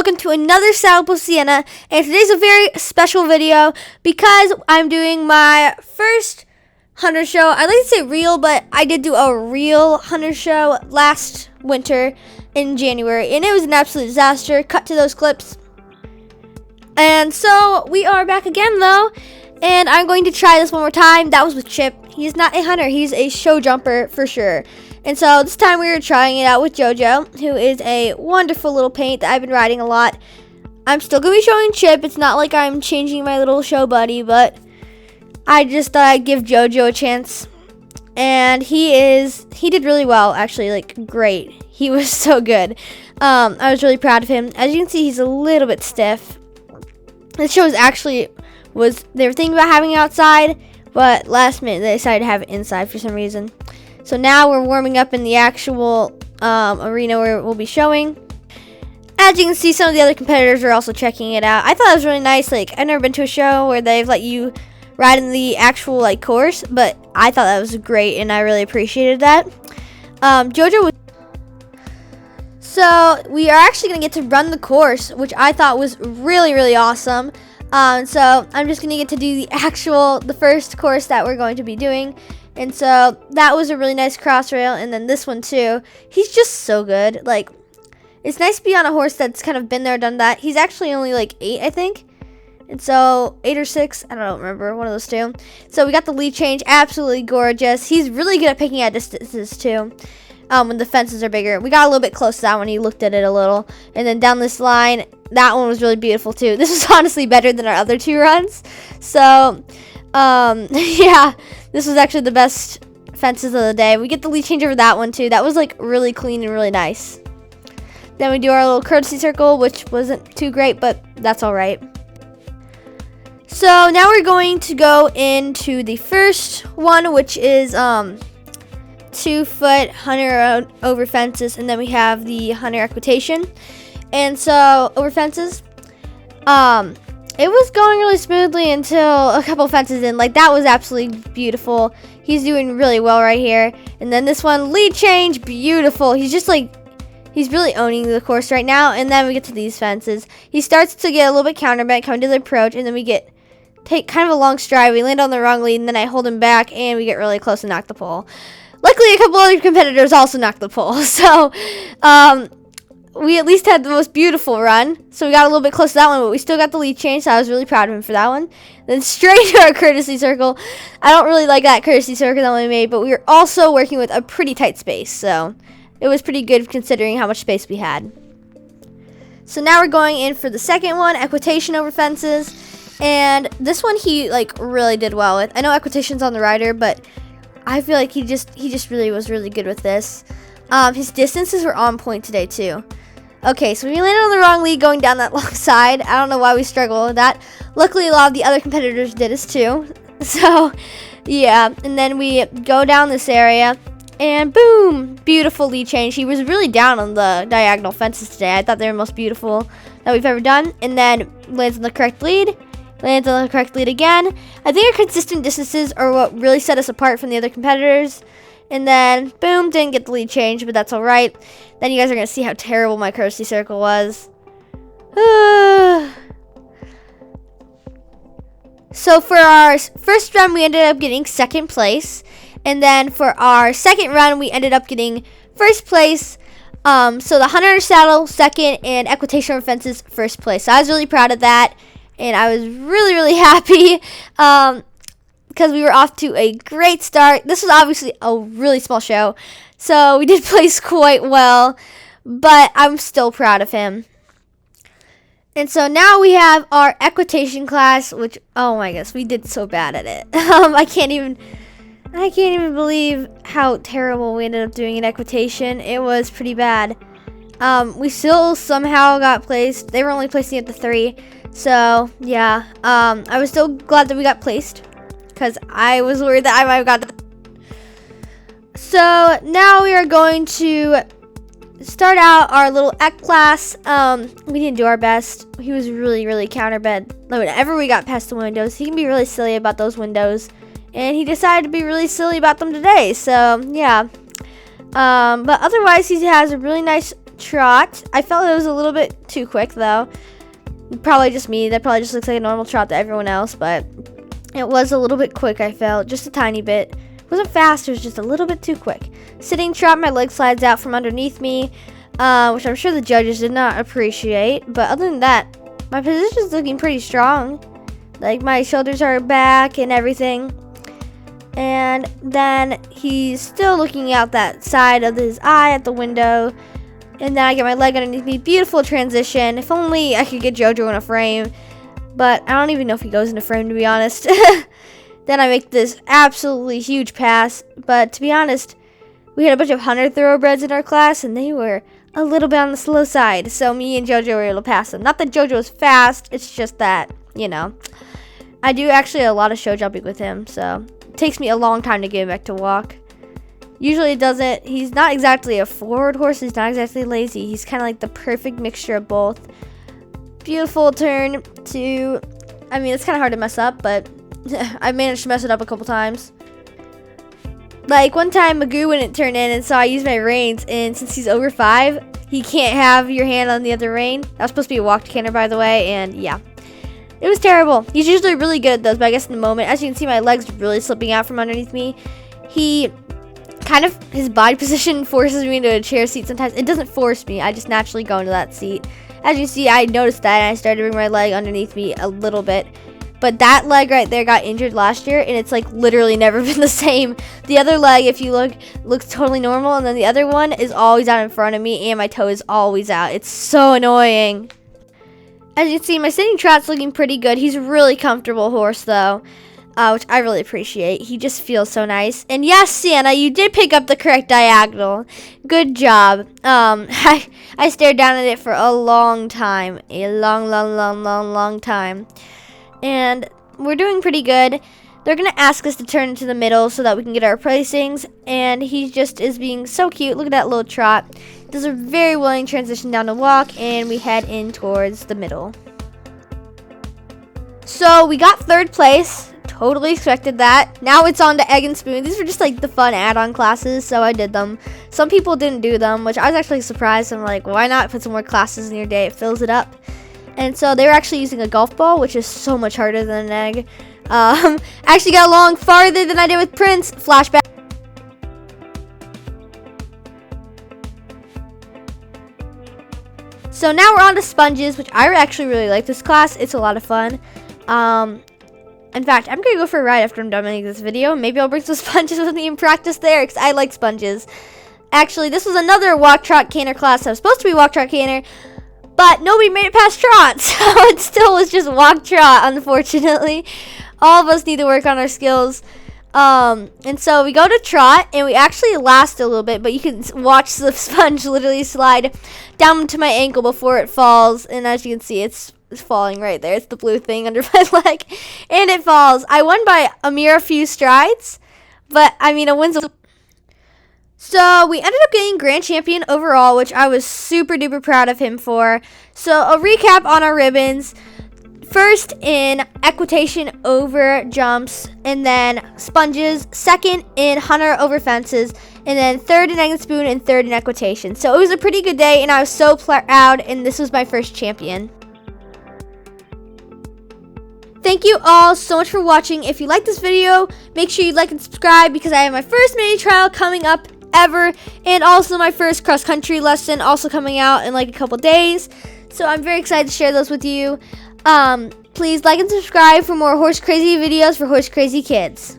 welcome to another Saddle with Sienna, and today's a very special video because I'm doing my first hunter show. I like to say real, but I did do a real hunter show last winter in January, and it was an absolute disaster. Cut to those clips. And so we are back again though, and I'm going to try this one more time. That was with Chip. He's not a hunter, he's a show jumper for sure. And so this time we were trying it out with JoJo, who is a wonderful little paint that I've been riding a lot. I'm still going to be showing Chip. It's not like I'm changing my little show buddy, but I just thought I'd give JoJo a chance. And he did really well, actually, like great. He was so good. I was really proud of him. As you can see, he's a little bit stiff. This show they were thinking about having it outside, but last minute they decided to have it inside for some reason. So now we're warming up in the actual arena where we'll be showing. As you can see, some of the other competitors are also checking it out. I thought it was really nice. Like, I've never been to a show where they've let you ride in the actual like course, but I thought that was great and I really appreciated that. JoJo was. So we are actually gonna get to run the course, which I thought was really, really awesome. So I'm just gonna get to do the first course that we're going to be doing. And so that was a really nice cross rail, and then this one too. He's just so good. Like, it's nice to be on a horse that's kind of been there, done that. He's actually only like 8, I think. And so 8 or 6, I don't remember, one of those two. So we got the lead change, absolutely gorgeous. He's really good at picking at distances too. When the fences are bigger. We got a little bit close to that one. He looked at it a little. And then down this line, that one was really beautiful too. This was honestly better than our other 2 runs. So, yeah, this was actually the best fences of the day. We get the lead change over that one too. That was like really clean and really nice. Then we do our little courtesy circle, which wasn't too great, but that's all right. So now we're going to go into the first one, which is 2-foot hunter over fences, and then we have the hunter equitation. And so over fences, it was going really smoothly until a couple fences in. Like, that was absolutely beautiful. He's doing really well right here. And then this one, lead change, beautiful. He's just like, he's really owning the course right now. And then we get to these fences. He starts to get a little bit counterbent, coming to the approach, and then we take kind of a long stride. We land on the wrong lead, and then I hold him back, and we get really close and knock the pole. Luckily, a couple other competitors also knocked the pole. So, we at least had the most beautiful run. So we got a little bit close to that one, but we still got the lead change, so I was really proud of him for that one. Then straight to our courtesy circle. I don't really like that courtesy circle that we made, but we were also working with a pretty tight space, so it was pretty good considering how much space we had. So now we're going in for the second one, equitation over fences. And this one he like really did well with. I know equitation's on the rider, but I feel like he just really was really good with this. His distances were on point today too. Okay, so we landed on the wrong lead going down that long side. I don't know why we struggled with that. Luckily, a lot of the other competitors did us too. So, yeah. And then we go down this area, and boom, beautiful lead change. He was really down on the diagonal fences today. I thought they were the most beautiful that we've ever done. And then lands on the correct lead. Lands on the correct lead again. I think our consistent distances are what really set us apart from the other competitors. And then, boom, didn't get the lead change, but that's all right. Then you guys are going to see how terrible my courtesy circle was. So for our first run, we ended up getting second place. And then for our second run, we ended up getting first place. So the hunter saddle, second, and equitation over fences, first place. So I was really proud of that. And I was really, really happy. Because we were off to a great start. This was obviously a really small show, so we did place quite well, but I'm still proud of him. And so now we have our equitation class, which, oh my gosh, we did so bad at it. I can't even believe how terrible we ended up doing in equitation. It was pretty bad. We still somehow got placed. They were only placing at the 3, so yeah. I was still glad that we got placed, because I was worried that I might have got it. So now we are going to start out our little ec class. We didn't do our best. He was really, really counterbent. Whenever we got past the windows, he can be really silly about those windows. And he decided to be really silly about them today. So, yeah. But otherwise, he has a really nice trot. I felt it was a little bit too quick though. Probably just me. That probably just looks like a normal trot to everyone else, but it was a little bit quick, I felt. Just a tiny bit. It wasn't fast, it was just a little bit too quick. Sitting trot, my leg slides out from underneath me, which I'm sure the judges did not appreciate. But other than that, my position's looking pretty strong. Like, my shoulders are back and everything. And then he's still looking out that side of his eye at the window. And then I get my leg underneath me. Beautiful transition. If only I could get JoJo in a frame. But I don't even know if he goes in a frame, to be honest. Then I make this absolutely huge pass. But to be honest, we had a bunch of hunter thoroughbreds in our class, and they were a little bit on the slow side. So me and JoJo were able to pass them. Not that JoJo is fast. It's just that, you know. I do actually a lot of show jumping with him. So it takes me a long time to get him back to walk. Usually it doesn't. He's not exactly a forward horse. He's not exactly lazy. He's kind of like the perfect mixture of both. Beautiful turn to, I mean, it's kind of hard to mess up, but I managed to mess it up a couple times. Like one time Magoo wouldn't turn in, and so I used my reins, and since he's over 5, he can't have your hand on the other rein. That was supposed to be a walk canter, by the way, and yeah. It was terrible. He's usually really good at those, but I guess in the moment, as you can see, my leg's really slipping out from underneath me. His body position forces me into a chair seat sometimes. It doesn't force me. I just naturally go into that seat. As you see, I noticed that, and I started to bring my leg underneath me a little bit. But that leg right there got injured last year, and it's like literally never been the same. The other leg, if you look, looks totally normal, and then the other one is always out in front of me, and my toe is always out. It's so annoying. As you can see, my sitting trot's looking pretty good. He's a really comfortable horse, though. Which I really appreciate. He just feels so nice. And yes, Sienna, you did pick up the correct diagonal. Good job. I stared down at it for a long time. A long time. And we're doing pretty good. They're going to ask us to turn into the middle so that we can get our placings. And he just is being so cute. Look at that little trot. Does a very willing transition down the walk. And we head in towards the middle. So we got 3rd place. Totally expected that. Now it's on to Egg and Spoon. These were just like the fun add-on classes, so I did them. Some people didn't do them, which I was actually surprised. I'm like, why not put some more classes in your day? It fills it up. And so they were actually using a golf ball, which is so much harder than an egg. Actually got along farther than I did with Prince. Flashback. So now we're on to sponges, which I actually really like this class. It's a lot of fun. In fact, I'm going to go for a ride after I'm done making this video. Maybe I'll bring some sponges with me and practice there, because I like sponges. Actually, this was another walk, trot, canter class. I was supposed to be walk, trot, canter, but nobody made it past trot, so it still was just walk, trot, unfortunately. All of us need to work on our skills. And so we go to trot, and we actually last a little bit, but you can watch the sponge literally slide down to my ankle before it falls, and as you can see, it's falling right there. It's the blue thing under my leg, and it falls. I won by a mere few strides, but I mean, a win's a... So we ended up getting grand champion overall, which I was super duper proud of him for. So a recap on our ribbons: first in equitation over jumps, and then sponges; second in hunter over fences, and then 3rd in Egg and Spoon, and 3rd in equitation. So it was a pretty good day, and I was so proud, and this was my first champion. Thank you all so much for watching. If you like this video, make sure you like and subscribe, because I have my first mini trial coming up ever, and also my first cross country lesson also coming out in like a couple days. So I'm very excited to share those with you. Please like and subscribe for more horse crazy videos for horse crazy kids.